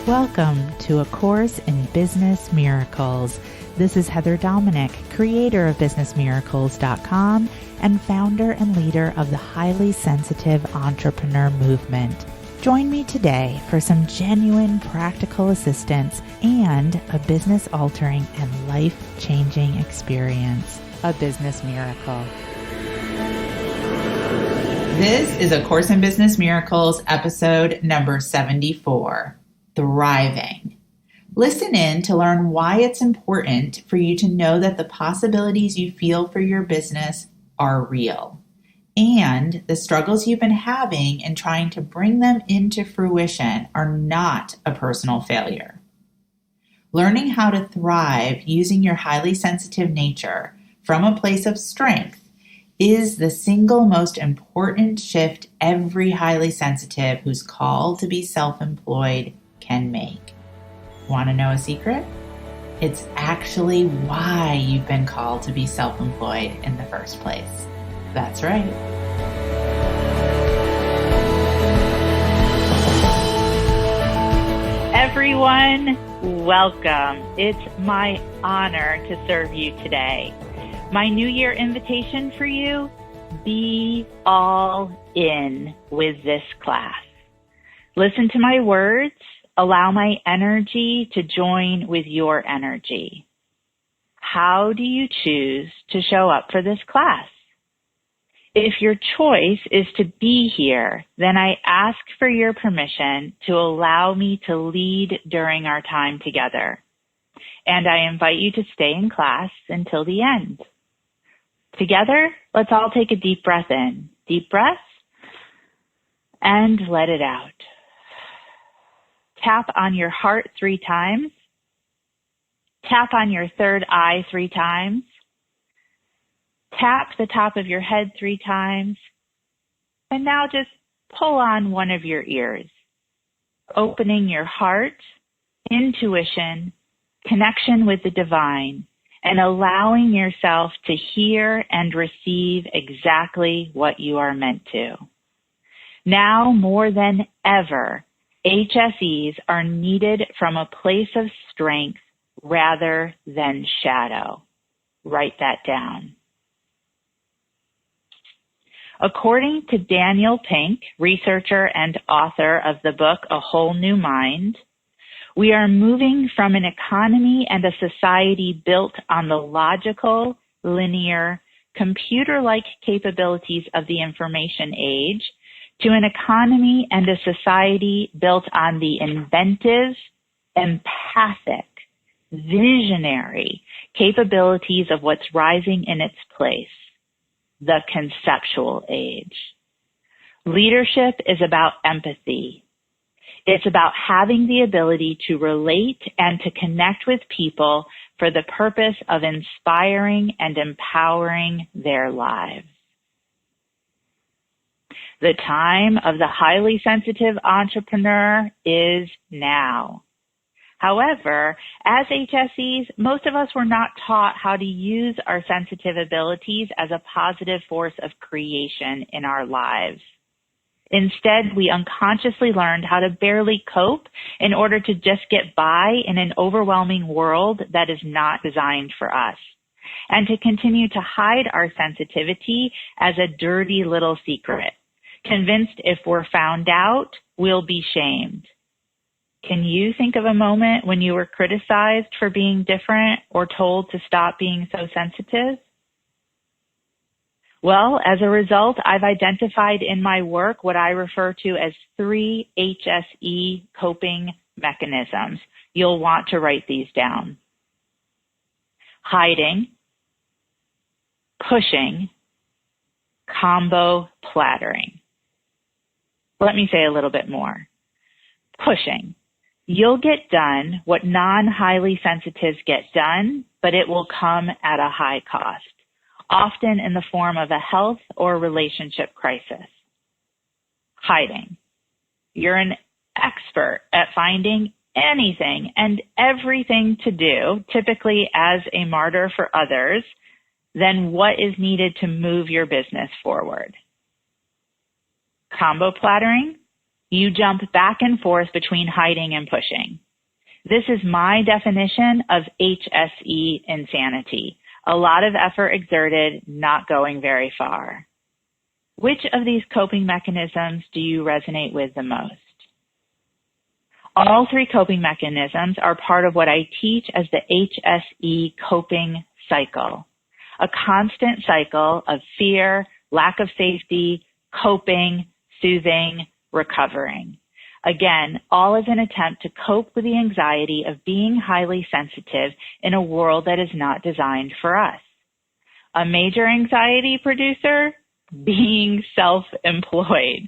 Welcome to A Course in Business Miracles. This is Heather Dominick, creator of BusinessMiracles.com and founder and leader of the highly sensitive entrepreneur movement. Join me today for some genuine practical assistance and a business-altering and life-changing experience, a business miracle. This is A Course in Business Miracles, episode number 74. Thriving. Listen in to learn why it's important for you to know that the possibilities you feel for your business are real and the struggles you've been having in trying to bring them into fruition are not a personal failure. Learning how to thrive using your highly sensitive nature from a place of strength is the single most important shift every highly sensitive who's called to be self-employed can make. Want to know a secret? It's actually why you've been called to be self-employed in the first place. That's right. Everyone, welcome. It's my honor to serve you today. My New Year invitation for you, be all in with this class. Listen to my words. Allow my energy to join with your energy. How do you choose to show up for this class? If your choice is to be here, then I ask for your permission to allow me to lead during our time together. And I invite you to stay in class until the end. Together, let's all take a deep breath in. Deep breath, and let it out. Tap on your heart 3 times. Tap on your third eye 3 times. Tap the top of your head 3 times. And now just pull on one of your ears, opening your heart, intuition, connection with the divine, and allowing yourself to hear and receive exactly what you are meant to. Now more than ever, HSEs are needed from a place of strength rather than shadow. Write that down. According to Daniel Pink, researcher and author of the book A Whole New Mind, we are moving from an economy and a society built on the logical, linear, computer-like capabilities of the information age to an economy and a society built on the inventive, empathic, visionary capabilities of what's rising in its place, the conceptual age. Leadership is about empathy. It's about having the ability to relate and to connect with people for the purpose of inspiring and empowering their lives. The time of the highly sensitive entrepreneur is now. However, as HSEs, most of us were not taught how to use our sensitive abilities as a positive force of creation in our lives. Instead, we unconsciously learned how to barely cope in order to just get by in an overwhelming world that is not designed for us, and to continue to hide our sensitivity as a dirty little secret, convinced if we're found out, we'll be shamed. Can you think of a moment when you were criticized for being different or told to stop being so sensitive? Well, as a result, I've identified in my work what I refer to as 3 HSE coping mechanisms. You'll want to write these down. Hiding, pushing, combo plattering. Let me say a little bit more. Pushing. You'll get done what non-highly sensitives get done, but it will come at a high cost, often in the form of a health or relationship crisis. Hiding. You're an expert at finding anything and everything to do, typically as a martyr for others, than what is needed to move your business forward. Combo plattering. You jump back and forth between hiding and pushing. This is my definition of HSE insanity. A lot of effort exerted, not going very far. Which of these coping mechanisms do you resonate with the most? All three coping mechanisms are part of what I teach as the HSE coping cycle, a constant cycle of fear, lack of safety, coping, soothing, recovering. Again, all is an attempt to cope with the anxiety of being highly sensitive in a world that is not designed for us. A major anxiety producer? Being self-employed.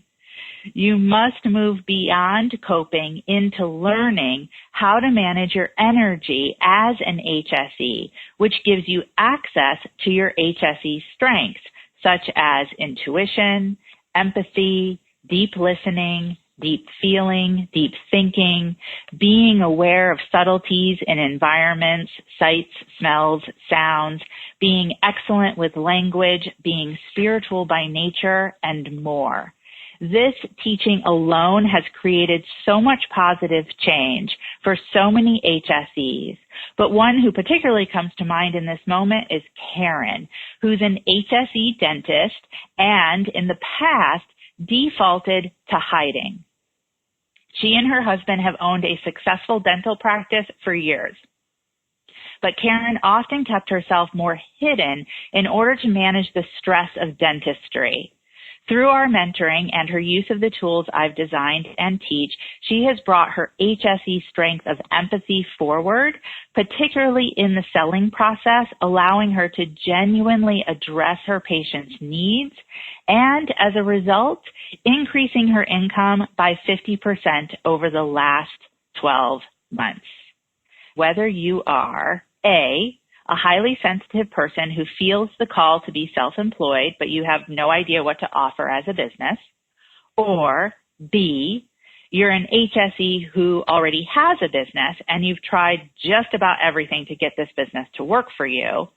You must move beyond coping into learning how to manage your energy as an HSE, which gives you access to your HSE strengths, such as intuition, empathy, deep listening, deep feeling, deep thinking, being aware of subtleties in environments, sights, smells, sounds, being excellent with language, being spiritual by nature, and more. This teaching alone has created so much positive change for so many HSEs, but one who particularly comes to mind in this moment is Karen, who's an HSE dentist and in the past defaulted to hiding. She and her husband have owned a successful dental practice for years. But Karen often kept herself more hidden in order to manage the stress of dentistry. Through our mentoring and her use of the tools I've designed and teach, she has brought her HSE strength of empathy forward, particularly in the selling process, allowing her to genuinely address her patients' needs, and as a result, increasing her income by 50% over the last 12 months. Whether you are a highly sensitive person who feels the call to be self-employed, but you have no idea what to offer as a business, or B, you're an HSE who already has a business and you've tried just about everything to get this business to work for you,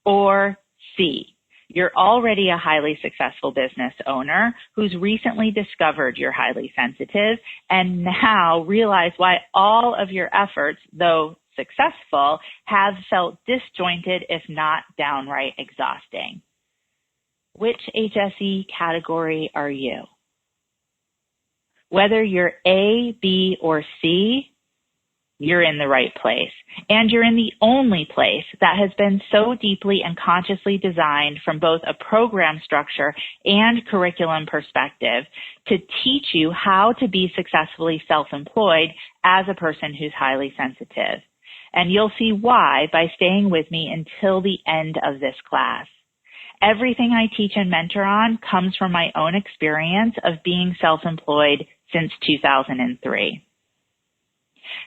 or C, you're already a highly successful business owner who's recently discovered you're highly sensitive and now realize why all of your efforts, though successful, have felt disjointed, if not downright exhausting. Which HSE category are you? Whether you're A, B, or C, you're in the right place. And you're in the only place that has been so deeply and consciously designed from both a program structure and curriculum perspective to teach you how to be successfully self-employed as a person who's highly sensitive. And you'll see why by staying with me until the end of this class. Everything I teach and mentor on comes from my own experience of being self-employed since 2003.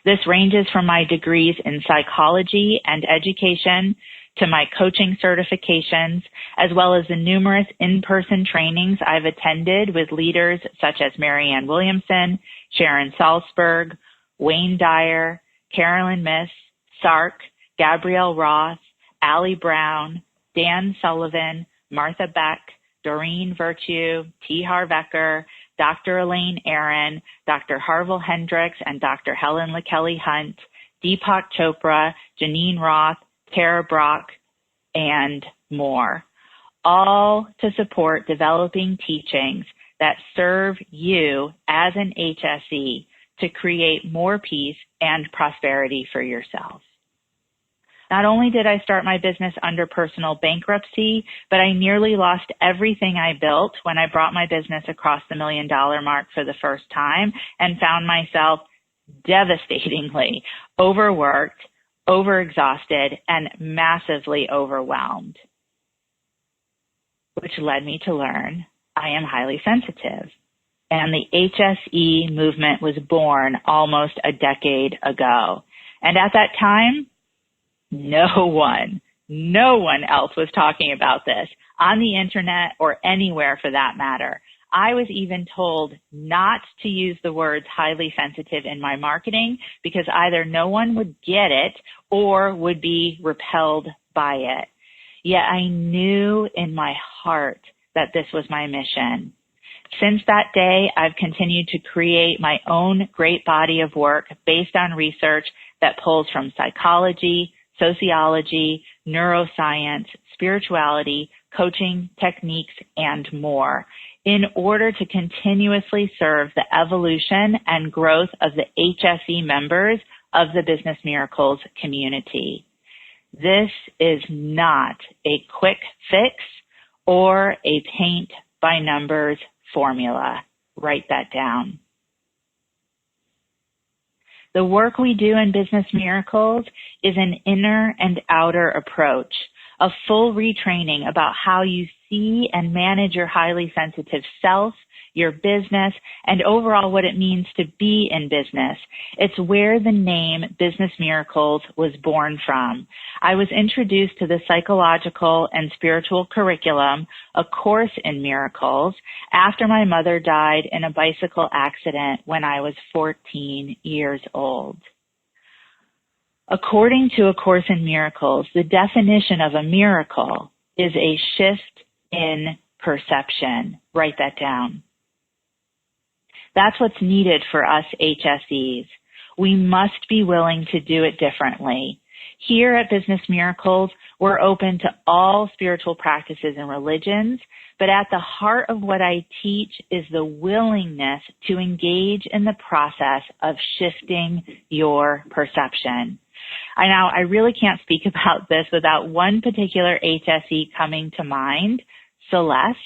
This ranges from my degrees in psychology and education to my coaching certifications, as well as the numerous in-person trainings I've attended with leaders such as Marianne Williamson, Sharon Salzberg, Wayne Dyer, Carolyn Miss, Sark, Gabrielle Roth, Allie Brown, Dan Sullivan, Martha Beck, Doreen Virtue, T. Harvecker, Dr. Elaine Aaron, Dr. Harville Hendricks, and Dr. Helen LaKelly Hunt, Deepak Chopra, Janine Roth, Tara Brock, and more, all to support developing teachings that serve you as an HSE to create more peace and prosperity for yourself. Not only did I start my business under personal bankruptcy, but I nearly lost everything I built when I brought my business across the $1 million mark for the first time and found myself devastatingly overworked, overexhausted, and massively overwhelmed, which led me to learn I am highly sensitive. And the HSE movement was born almost a decade ago. And at that time, no one else was talking about this on the internet or anywhere for that matter. I was even told not to use the words highly sensitive in my marketing because either no one would get it or would be repelled by it. Yet I knew in my heart that this was my mission. Since that day, I've continued to create my own great body of work based on research that pulls from psychology, sociology, neuroscience, spirituality, coaching techniques, and more in order to continuously serve the evolution and growth of the HSE members of the Business Miracles community. This is not a quick fix or a paint by numbers formula. Write that down. The work we do in Business Miracles is an inner and outer approach, a full retraining about how you see and manage your highly sensitive self, your business, and overall what it means to be in business. It's where the name Business Miracles was born from. I was introduced to the psychological and spiritual curriculum, a course in miracles, after my mother died in a bicycle accident when I was 14 years old. According to A Course in Miracles, the definition of a miracle is a shift in perception. Write that down. That's what's needed for us HSEs. We must be willing to do it differently. Here at Business Miracles, we're open to all spiritual practices and religions, but at the heart of what I teach is the willingness to engage in the process of shifting your perception. I really can't speak about this without one particular HSE coming to mind, Celeste,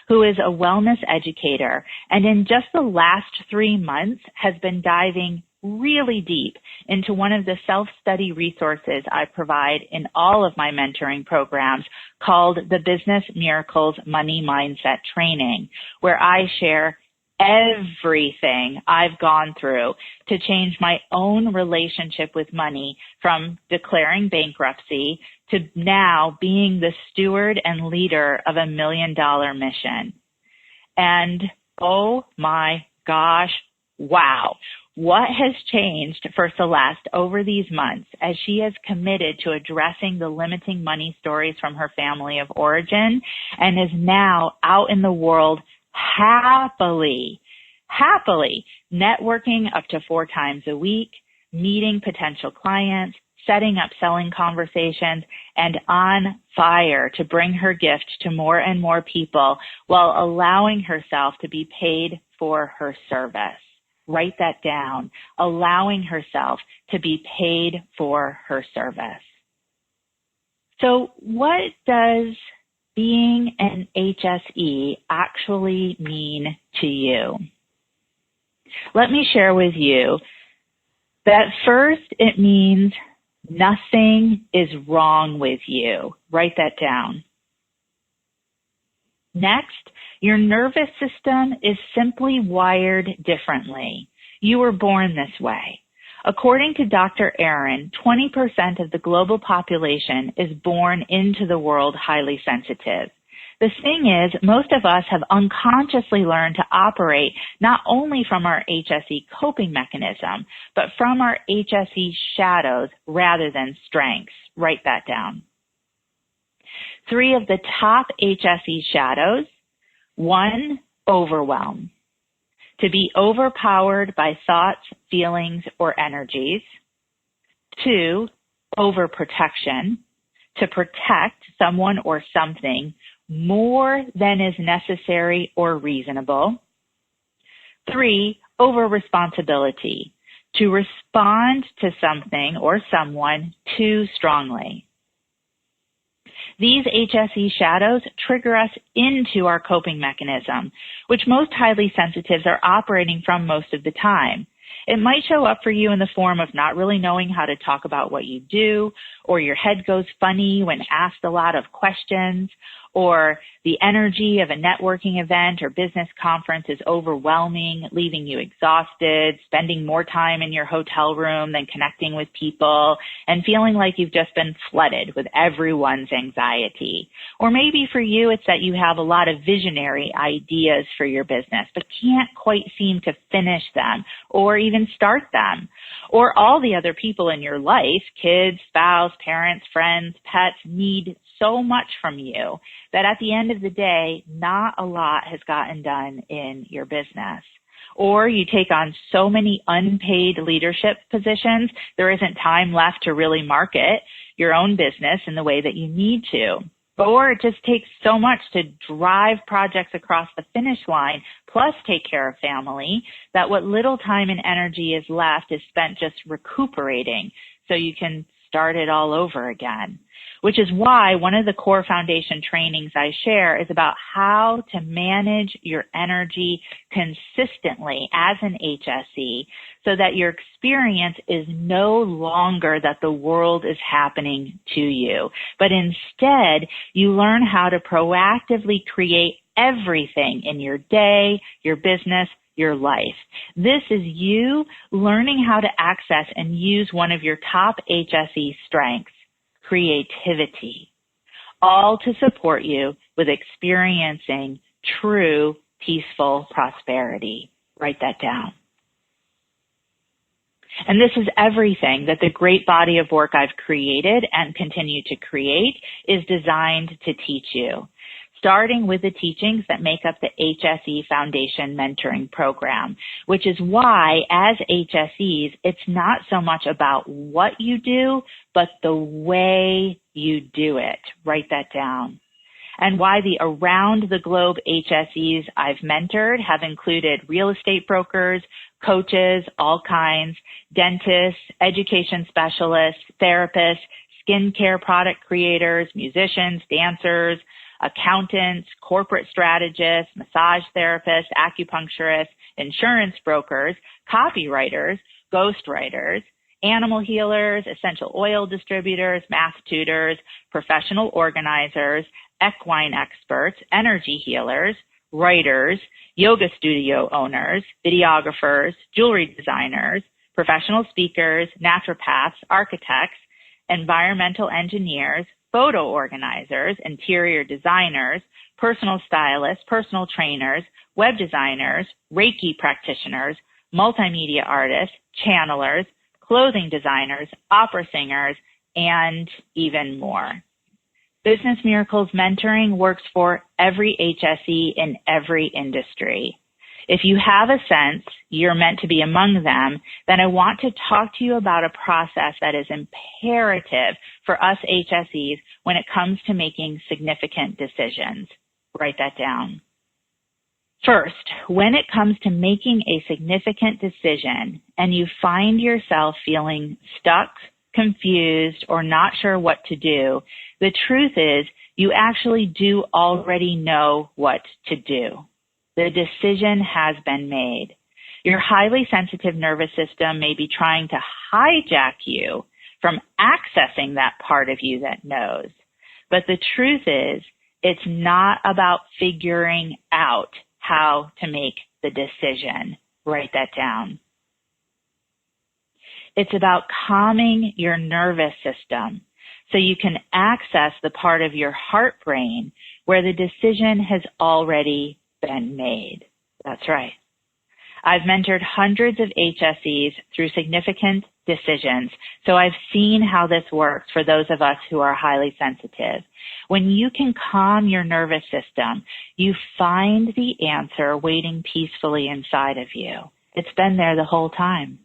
who is a wellness educator, and in just the last 3 months has been diving really deep into one of the self-study resources I provide in all of my mentoring programs called the Business Miracles Money Mindset Training, where I share everything I've gone through to change my own relationship with money from declaring bankruptcy to now being the steward and leader of $1 million mission. And oh my gosh, wow. What has changed for Celeste over these months as she has committed to addressing the limiting money stories from her family of origin and is now out in the world happily networking up to 4 times a week, meeting potential clients, setting up selling conversations, and on fire to bring her gift to more and more people while allowing herself to be paid for her service. Write that down. Allowing herself to be paid for her service. So what does being an HSE actually mean to you? Let me share with you that first it means nothing is wrong with you. Write that down. Next, your nervous system is simply wired differently. You were born this way. According to Dr. Aaron, 20% of the global population is born into the world highly sensitive. The thing is, most of us have unconsciously learned to operate not only from our HSE coping mechanism, but from our HSE shadows rather than strengths. Write that down. 3 of the top HSE shadows. 1, overwhelm. To be overpowered by thoughts, feelings, or energies. 2, overprotection. To protect someone or something more than is necessary or reasonable. 3, over-responsibility. To respond to something or someone too strongly. These HSE shadows trigger us into our coping mechanism, which most highly sensitives are operating from most of the time. It might show up for you in the form of not really knowing how to talk about what you do, or your head goes funny when asked a lot of questions, or the energy of a networking event or business conference is overwhelming, leaving you exhausted, spending more time in your hotel room than connecting with people, and feeling like you've just been flooded with everyone's anxiety. Or maybe for you, it's that you have a lot of visionary ideas for your business, but can't quite seem to finish them or even start them. or all the other people in your life, kids, spouse, parents, friends, pets, need so much from you that at the end of the day, not a lot has gotten done in your business. Or you take on so many unpaid leadership positions, there isn't time left to really market your own business in the way that you need to. Or it just takes so much to drive projects across the finish line, plus take care of family, that what little time and energy is left is spent just recuperating so you can start it all over again. Which is why one of the core foundation trainings I share is about how to manage your energy consistently as an HSE so that your experience is no longer that the world is happening to you, but instead you learn how to proactively create everything in your day, your business, your life. This is you learning how to access and use one of your top HSE strengths, creativity, all to support you with experiencing true peaceful prosperity. Write that down. And this is everything that the great body of work I've created and continue to create is designed to teach you, starting with the teachings that make up the HSE Foundation Mentoring Program, which is why as HSEs, it's not so much about what you do, but the way you do it. Write that down. And why the around the globe HSEs I've mentored have included real estate brokers, coaches, all kinds, dentists, education specialists, therapists, skincare product creators, musicians, dancers, accountants, corporate strategists, massage therapists, acupuncturists, insurance brokers, copywriters, ghostwriters, animal healers, essential oil distributors, math tutors, professional organizers, equine experts, energy healers, writers, yoga studio owners, videographers, jewelry designers, professional speakers, naturopaths, architects, environmental engineers, photo organizers, interior designers, personal stylists, personal trainers, web designers, Reiki practitioners, multimedia artists, channelers, clothing designers, opera singers, and even more. Business Miracles Mentoring works for every HSE in every industry. If you have a sense you're meant to be among them, then I want to talk to you about a process that is imperative for us HSEs when it comes to making significant decisions. Write that down. First, when it comes to making a significant decision and you find yourself feeling stuck, confused, or not sure what to do, the truth is you actually do already know what to do. The decision has been made. Your highly sensitive nervous system may be trying to hijack you from accessing that part of you that knows. But the truth is, it's not about figuring out how to make the decision. Write that down. It's about calming your nervous system so you can access the part of your heart brain where the decision has already been made. That's right. I've mentored hundreds of HSEs through significant decisions, so I've seen how this works for those of us who are highly sensitive. When you can calm your nervous system, you find the answer waiting peacefully inside of you. It's been there the whole time.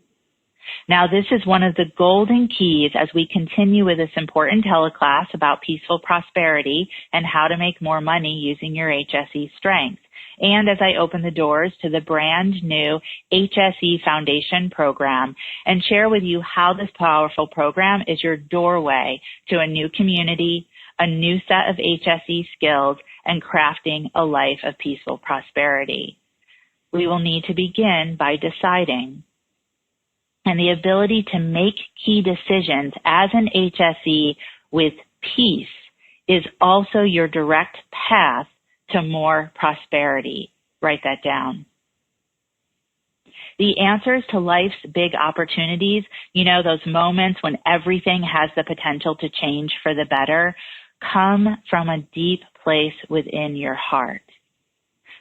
Now, this is one of the golden keys as we continue with this important teleclass about peaceful prosperity and how to make more money using your HSE strengths. And as I open the doors to the brand new HSE Foundation program and share with you how this powerful program is your doorway to a new community, a new set of HSE skills, and crafting a life of peaceful prosperity. We will need to begin by deciding. And the ability to make key decisions as an HSE with peace is also your direct path to more prosperity. Write that down. The answers to life's big opportunities, you know, those moments when everything has the potential to change for the better, come from a deep place within your heart.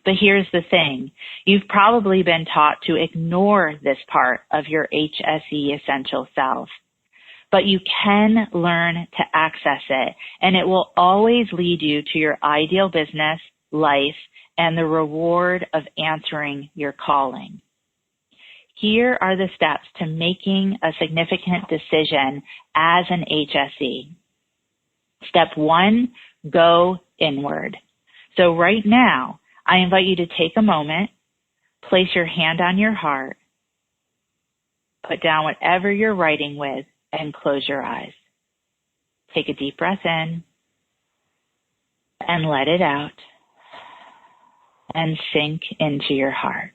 But here's the thing. You've probably been taught to ignore this part of your HSE essential self. But you can learn to access it, and it will always lead you to your ideal business, life, and the reward of answering your calling. Here are the steps to making a significant decision as an HSE. Step 1, go inward. So right now, I invite you to take a moment, place your hand on your heart, put down whatever you're writing with, and close your eyes. Take a deep breath in and let it out and sink into your heart.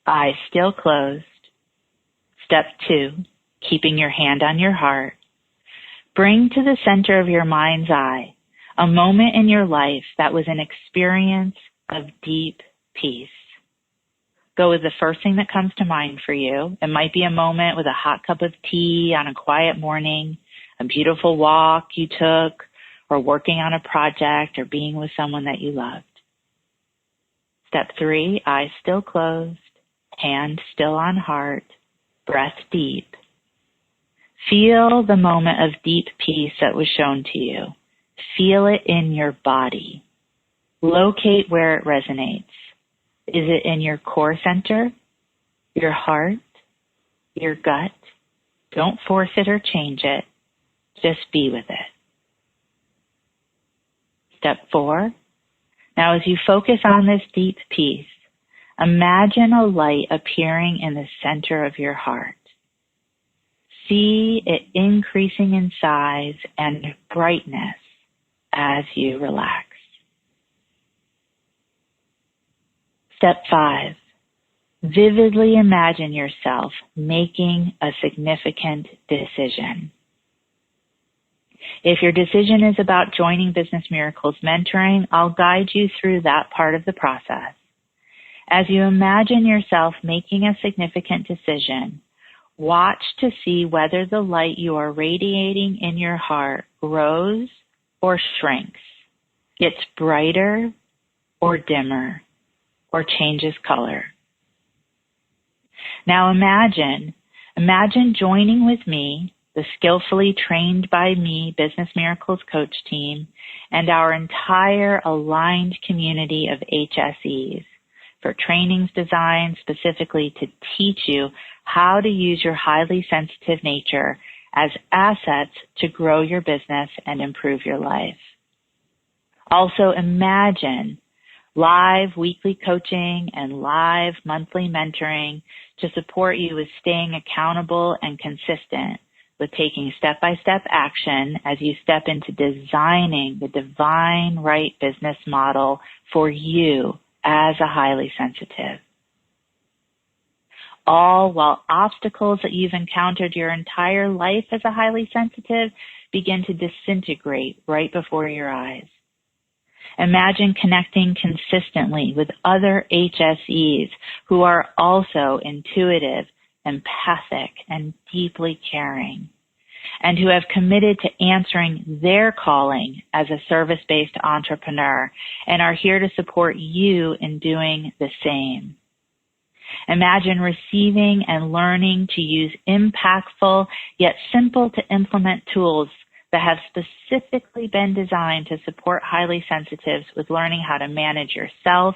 Eyes still closed. Step 2, keeping your hand on your heart. Bring to the center of your mind's eye a moment in your life that was an experience of deep peace. Go with the first thing that comes to mind for you. It might be a moment with a hot cup of tea on a quiet morning, a beautiful walk you took, or working on a project or being with someone that you loved. Step 3, eyes still closed, hand still on heart, breath deep. Feel the moment of deep peace that was shown to you. Feel it in your body. Locate where it resonates. Is it in your core center, your heart, your gut? Don't force it or change it. Just be with it. Step 4. Now as you focus on this deep peace, imagine a light appearing in the center of your heart. See it increasing in size and brightness as you relax. Step 5, vividly imagine yourself making a significant decision. If your decision is about joining Business Miracles mentoring, I'll guide you through that part of the process. As you imagine yourself making a significant decision, watch to see whether the light you are radiating in your heart grows or shrinks, gets brighter or dimmer, or changes color. Now imagine joining with me, the skillfully trained by me Business Miracles coach team, and our entire aligned community of HSEs for trainings designed specifically to teach you how to use your highly sensitive nature as assets to grow your business and improve your life. Also imagine live weekly coaching and live monthly mentoring to support you with staying accountable and consistent with taking step-by-step action as you step into designing the divine right business model for you as a highly sensitive. All while obstacles that you've encountered your entire life as a highly sensitive begin to disintegrate right before your eyes. Imagine connecting consistently with other HSEs who are also intuitive, empathic, and deeply caring, and who have committed to answering their calling as a service-based entrepreneur and are here to support you in doing the same. Imagine receiving and learning to use impactful yet simple to implement tools that have specifically been designed to support highly sensitives with learning how to manage yourself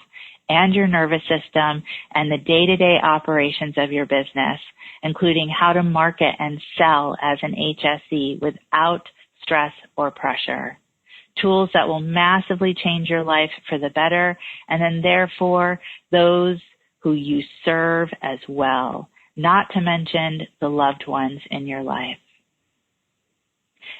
and your nervous system and the day-to-day operations of your business, including how to market and sell as an HSE without stress or pressure. Tools that will massively change your life for the better, and then therefore those who you serve as well, not to mention the loved ones in your life.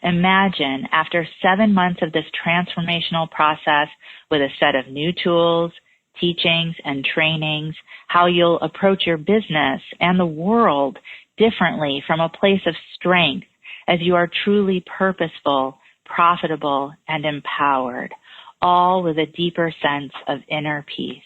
Imagine after 7 months of this transformational process with a set of new tools, teachings, and trainings, how you'll approach your business and the world differently from a place of strength as you are truly purposeful, profitable, and empowered, all with a deeper sense of inner peace.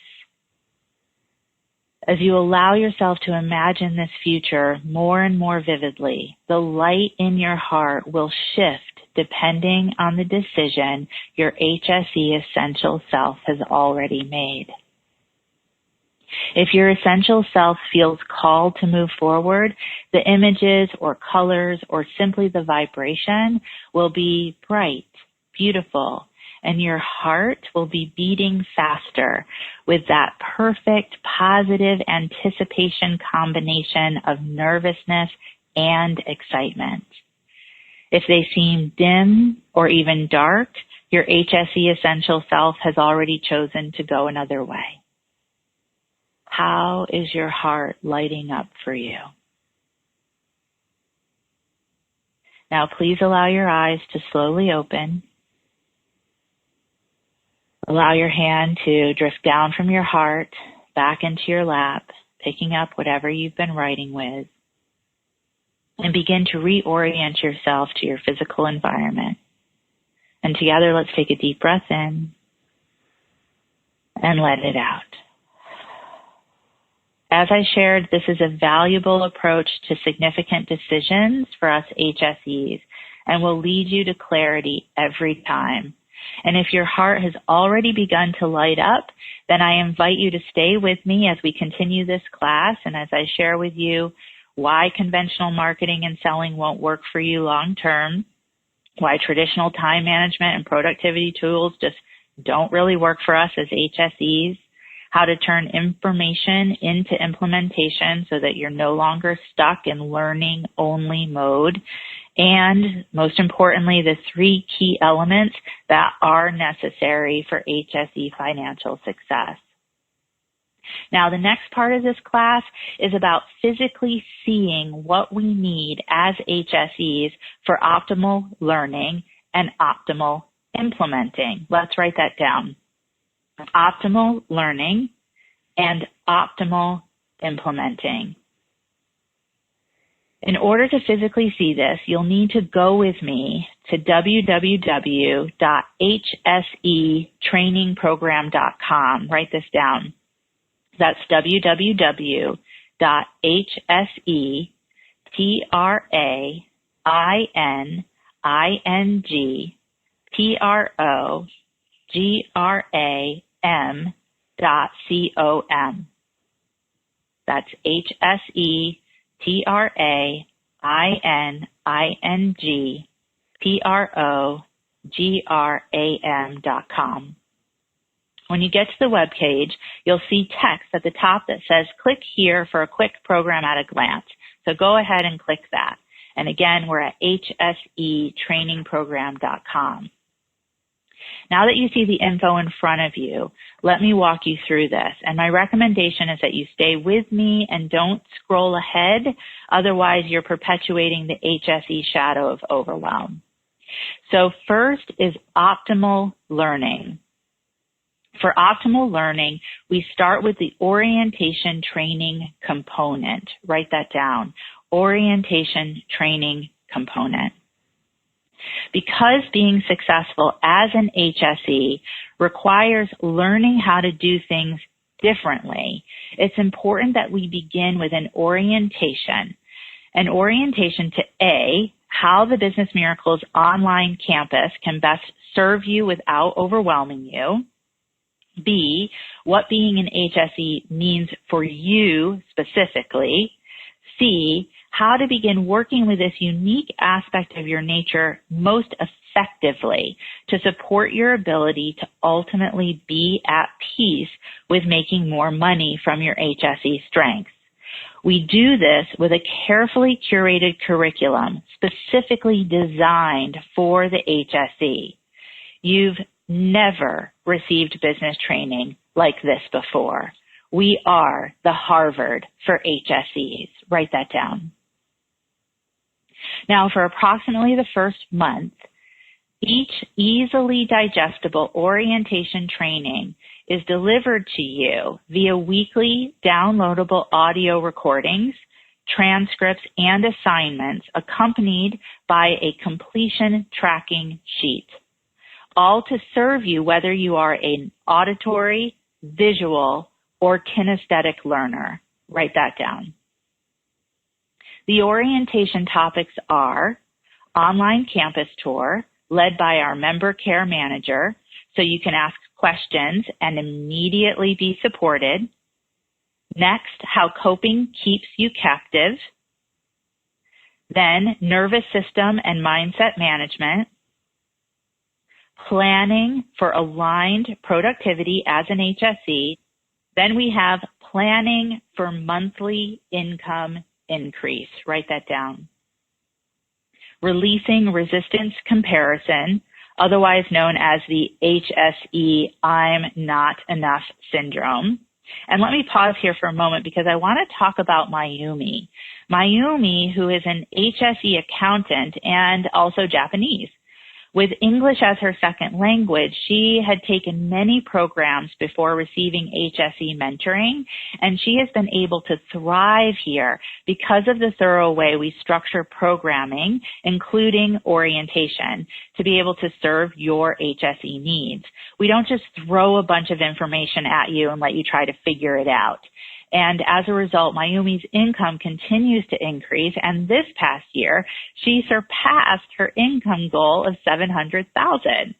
As you allow yourself to imagine this future more and more vividly, the light in your heart will shift depending on the decision your HSE essential self has already made. If your essential self feels called to move forward, the images or colors or simply the vibration will be bright, beautiful, and your heart will be beating faster with that perfect positive anticipation combination of nervousness and excitement. If they seem dim or even dark, your HSE essential self has already chosen to go another way. How is your heart lighting up for you? Now please allow your eyes to slowly open. Allow your hand to drift down from your heart back into your lap, picking up whatever you've been writing with, and begin to reorient yourself to your physical environment. And together, let's take a deep breath in and let it out. As I shared, this is a valuable approach to significant decisions for us HSEs and will lead you to clarity every time. And if your heart has already begun to light up, then I invite you to stay with me as we continue this class and as I share with you why conventional marketing and selling won't work for you long term, why traditional time management and productivity tools just don't really work for us as HSEs, how to turn information into implementation so that you're no longer stuck in learning only mode. And most importantly, the 3 key elements that are necessary for HSE financial success. Now, the next part of this class is about physically seeing what we need as HSEs for optimal learning and optimal implementing. Let's write that down. Optimal learning and optimal implementing. In order to physically see this, you'll need to go with me to www.hsetrainingprogram.com. Write this down. That's www.hsetrainingprogram.com. That's hsetrainingprogram.com. When you get to the web page, you'll see text at the top that says, click here for a quick program at a glance. So go ahead and click that. And again, we're at hsetrainingprogram.com. Now that you see the info in front of you, let me walk you through this. And my recommendation is that you stay with me and don't scroll ahead. Otherwise, you're perpetuating the HSE shadow of overwhelm. So first is optimal learning. For optimal learning, we start with the orientation training component. Write that down. Orientation training component. Because being successful as an HSE requires learning how to do things differently, it's important that we begin with an orientation to A, how the Business Miracles online campus can best serve you without overwhelming you. B, what being an HSE means for you specifically. C, how to begin working with this unique aspect of your nature most effectively to support your ability to ultimately be at peace with making more money from your HSE strengths. We do this with a carefully curated curriculum specifically designed for the HSE. You've never received business training like this before. We are the Harvard for HSEs. Write that down. Now, for approximately the first month, each easily digestible orientation training is delivered to you via weekly downloadable audio recordings, transcripts, and assignments accompanied by a completion tracking sheet, all to serve you whether you are an auditory, visual, or kinesthetic learner. Write that down. The orientation topics are online campus tour led by our member care manager, so you can ask questions and immediately be supported. Next, how coping keeps you captive. Then, nervous system and mindset management. Planning for aligned productivity as an HSE. Then we have planning for monthly income increase. Write that down. Releasing resistance comparison, otherwise known as the HSE I'm not enough syndrome. And let me pause here for a moment because I want to talk about Mayumi. Mayumi, who is an HSE accountant and also Japanese. With English as her second language, she had taken many programs before receiving HSE mentoring, and she has been able to thrive here because of the thorough way we structure programming, including orientation, to be able to serve your HSE needs. We don't just throw a bunch of information at you and let you try to figure it out. And as a result, Mayumi's income continues to increase. And this past year, she surpassed her income goal of $700,000.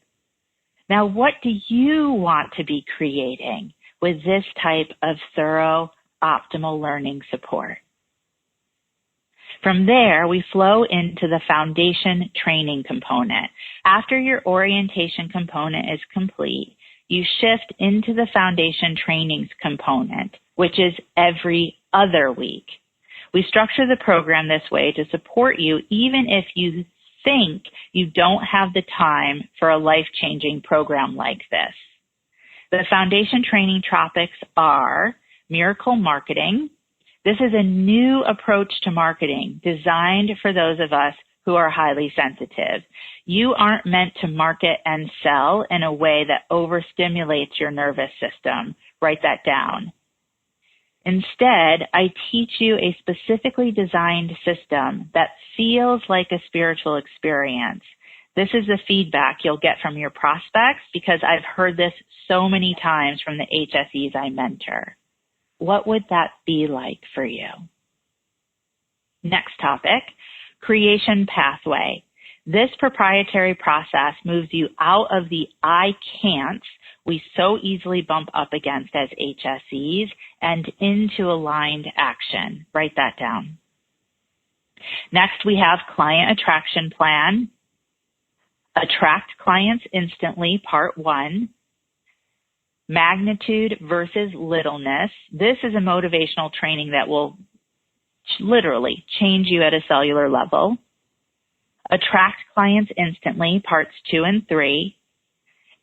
Now, what do you want to be creating with this type of thorough, optimal learning support? From there, we flow into the foundation training component. After your orientation component is complete, you shift into the foundation trainings component, which is every other week. We structure the program this way to support you even if you think you don't have the time for a life-changing program like this. The foundation training topics are miracle marketing. This is a new approach to marketing designed for those of us who are highly sensitive. You aren't meant to market and sell in a way that overstimulates your nervous system. Write that down. Instead, I teach you a specifically designed system that feels like a spiritual experience. This is the feedback you'll get from your prospects because I've heard this so many times from the HSEs I mentor. What would that be like for you? Next topic, creation pathway. This proprietary process moves you out of the I can'ts we so easily bump up against as HSEs and into aligned action. Write that down. Next, we have client attraction plan. Attract clients instantly, part 1. Magnitude versus littleness. This is a motivational training that will literally change you at a cellular level. Attract clients instantly, parts 2 and 3.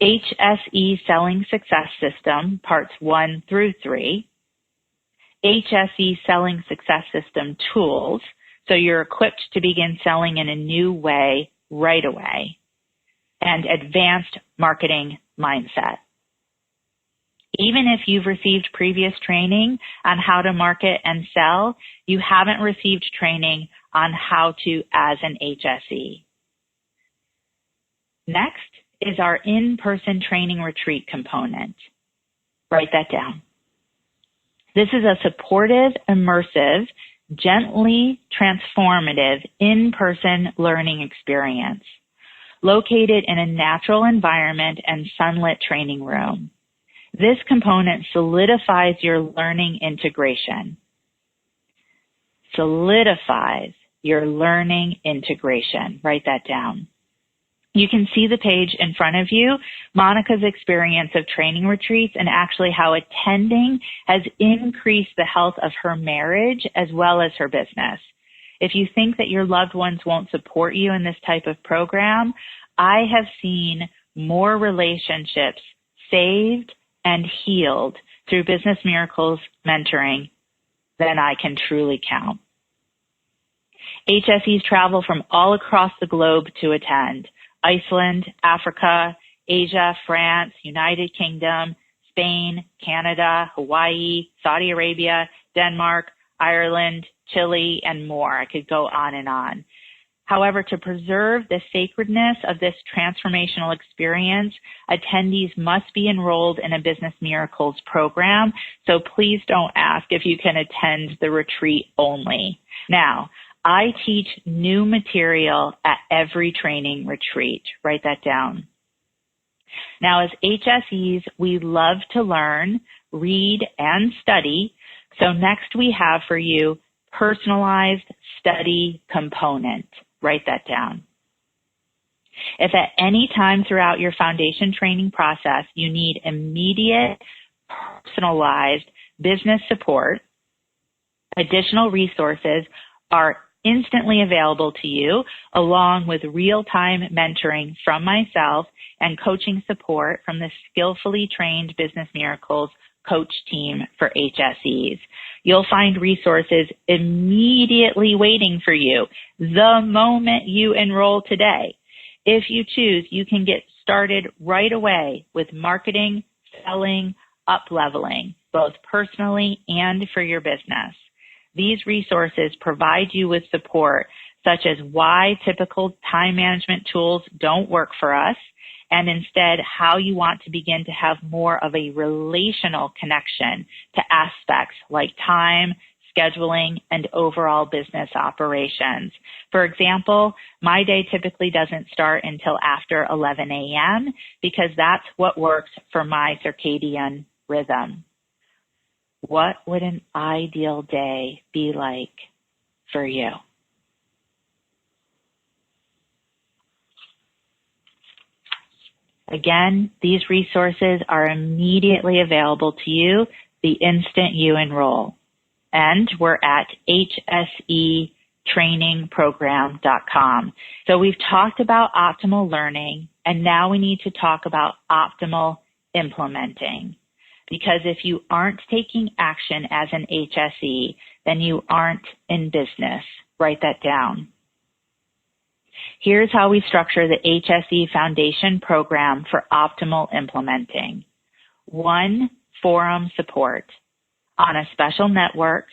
HSE Selling Success System, parts 1 through 3. HSE Selling Success System tools, so you're equipped to begin selling in a new way right away. And advanced marketing mindset. Even if you've received previous training on how to market and sell, you haven't received training on how to as an HSE. Next is our in-person training retreat component. Write that down. This is a supportive, immersive, gently transformative in-person learning experience located in a natural environment and sunlit training room. This component solidifies your learning integration. Solidifies your learning integration. Write that down. You can see the page in front of you, Monica's experience of training retreats and actually how attending has increased the health of her marriage as well as her business. If you think that your loved ones won't support you in this type of program, I have seen more relationships saved and healed through Business Miracles mentoring than I can truly count. HSEs travel from all across the globe to attend. Iceland, Africa, Asia, France, United Kingdom, Spain, Canada, Hawaii, Saudi Arabia, Denmark, Ireland, Chile, and more. I could go on and on. However, to preserve the sacredness of this transformational experience, attendees must be enrolled in a Business Miracles program, so please don't ask if you can attend the retreat only. Now, I teach new material at every training retreat. Write that down. Now, as HSEs, we love to learn, read, and study. So next we have for you personalized study component. Write that down. If at any time throughout your foundation training process you need immediate, personalized business support, additional resources are instantly available to you, along with real-time mentoring from myself and coaching support from the skillfully trained Business Miracles coach team for HSEs. You'll find resources immediately waiting for you the moment you enroll today. If you choose, you can get started right away with marketing, selling, up-leveling, both personally and for your business. These resources provide you with support such as why typical time management tools don't work for us, and instead how you want to begin to have more of a relational connection to aspects like time, scheduling, and overall business operations. For example, my day typically doesn't start until after 11 a.m. because that's what works for my circadian rhythm. What would an ideal day be like for you? Again, these resources are immediately available to you the instant you enroll. And we're at hsetrainingprogram.com. So we've talked about optimal learning, and now we need to talk about optimal implementing. Because if you aren't taking action as an HSE, then you aren't in business. Write that down. Here's how we structure the HSE Foundation program for optimal implementing. 1, forum support on a special network,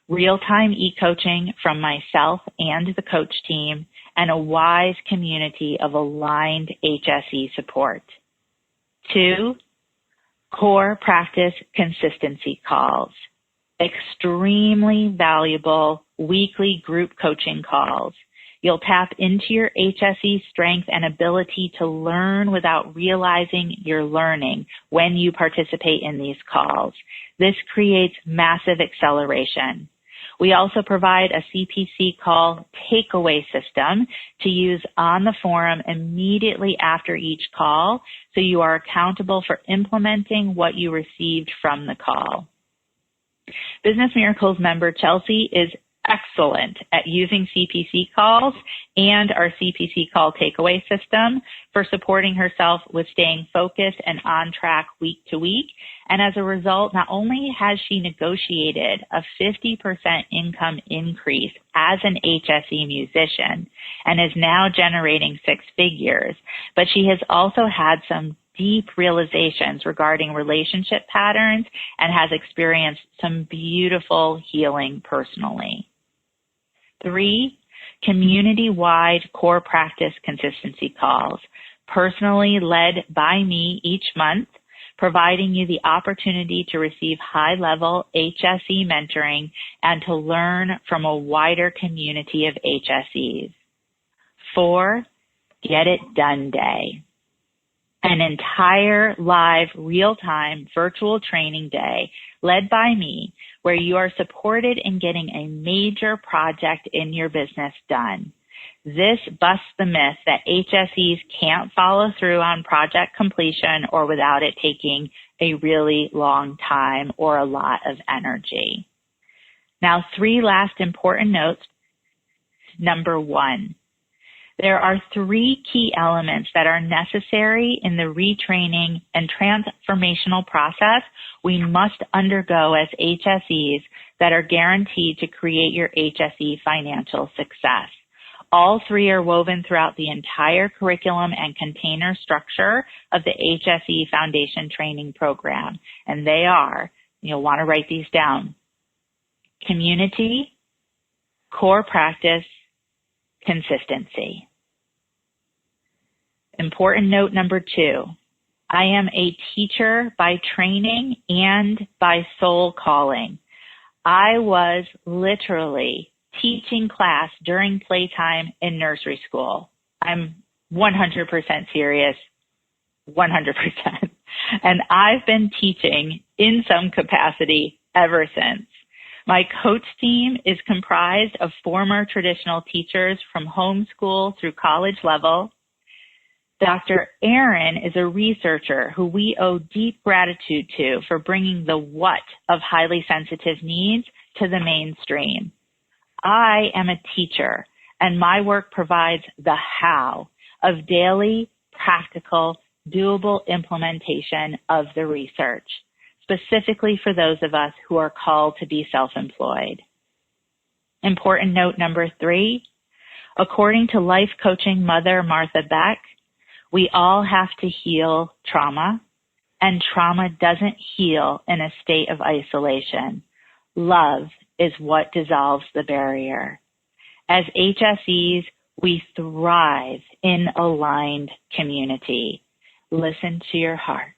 real-time e-coaching from myself and the coach team, and a wise community of aligned HSE support. 2, core practice consistency calls, extremely valuable weekly group coaching calls. You'll tap into your HSE strength and ability to learn without realizing you're learning when you participate in these calls. This creates massive acceleration. We also provide a CPC call takeaway system to use on the forum immediately after each call, so you are accountable for implementing what you received from the call. Business Miracles member Chelsea is excellent at using CPC calls and our CPC call takeaway system for supporting herself with staying focused and on track week to week. And as a result, not only has she negotiated a 50% income increase as an HSE musician and is now generating 6 figures, but she has also had some deep realizations regarding relationship patterns and has experienced some beautiful healing personally. 3, community-wide core practice consistency calls, personally led by me each month, providing you the opportunity to receive high-level HSE mentoring and to learn from a wider community of HSEs. 4, Get It Done Day, an entire live real-time virtual training day led by me where you are supported in getting a major project in your business done. This busts the myth that HSEs can't follow through on project completion or without it taking a really long time or a lot of energy. Now, 3 last important notes. Number 1, there are 3 key elements that are necessary in the retraining and transformational process we must undergo as HSEs that are guaranteed to create your HSE financial success. All 3 are woven throughout the entire curriculum and container structure of the HSE Foundation Training Program. And they are, you'll want to write these down, community, core practice, consistency. Important note number 2, I am a teacher by training and by soul calling. I was literally teaching class during playtime in nursery school. I'm 100% serious, 100%. And I've been teaching in some capacity ever since. My coach team is comprised of former traditional teachers from homeschool through college level. Dr. Aaron is a researcher who we owe deep gratitude to for bringing the what of highly sensitive needs to the mainstream. I am a teacher, and my work provides the how of daily, practical, doable implementation of the research, specifically for those of us who are called to be self-employed. Important note number 3, according to life coaching mother Martha Beck, we all have to heal trauma, and trauma doesn't heal in a state of isolation. Love is what dissolves the barrier. As HSEs, we thrive in aligned community. Listen to your heart.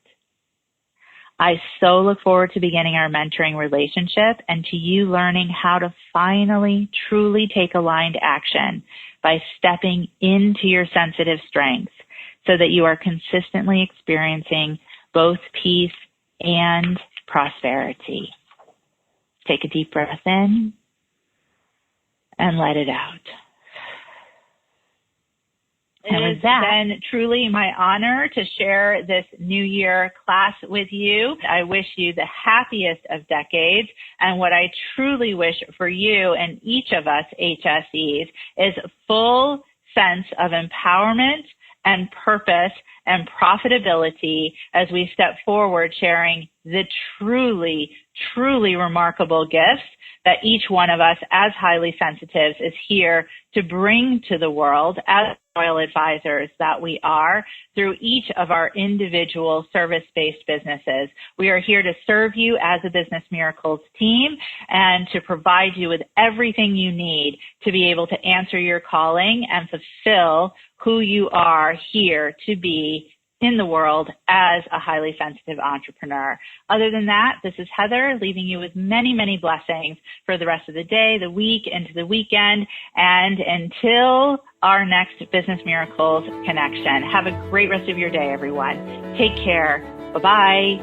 I so look forward to beginning our mentoring relationship and to you learning how to finally truly take aligned action by stepping into your sensitive strengths so that you are consistently experiencing both peace and prosperity. Take a deep breath in and let it out. It has been truly my honor to share this New Year class with you. I wish you the happiest of decades. And what I truly wish for you and each of us HSEs is full sense of empowerment and purpose and profitability as we step forward sharing the truly, truly remarkable gifts that each one of us as highly sensitives is here to bring to the world as royal advisors that we are through each of our individual service-based businesses. We are here to serve you as a Business Miracles team and to provide you with everything you need to be able to answer your calling and fulfill who you are here to be in the world as a highly sensitive entrepreneur. Other than that, this is Heather leaving you with many, many blessings for the rest of the day, the week, into the weekend, and until our next Business Miracles connection. Have a great rest of your day, everyone. Take care. Bye-bye.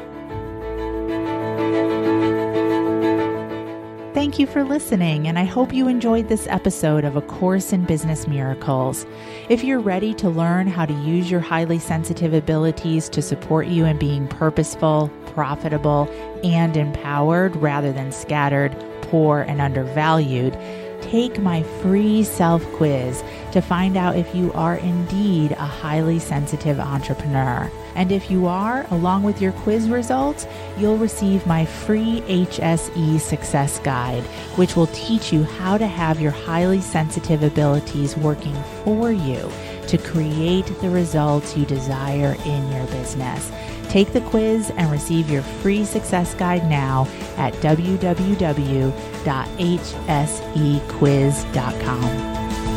Thank you for listening, and I hope you enjoyed this episode of A Course in Business Miracles. If you're ready to learn how to use your highly sensitive abilities to support you in being purposeful, profitable, and empowered rather than scattered, poor, and undervalued, take my free self-quiz to find out if you are indeed a highly sensitive entrepreneur. And if you are, along with your quiz results, you'll receive my free HSE Success Guide, which will teach you how to have your highly sensitive abilities working for you to create the results you desire in your business. Take the quiz and receive your free success guide now at www.hsequiz.com.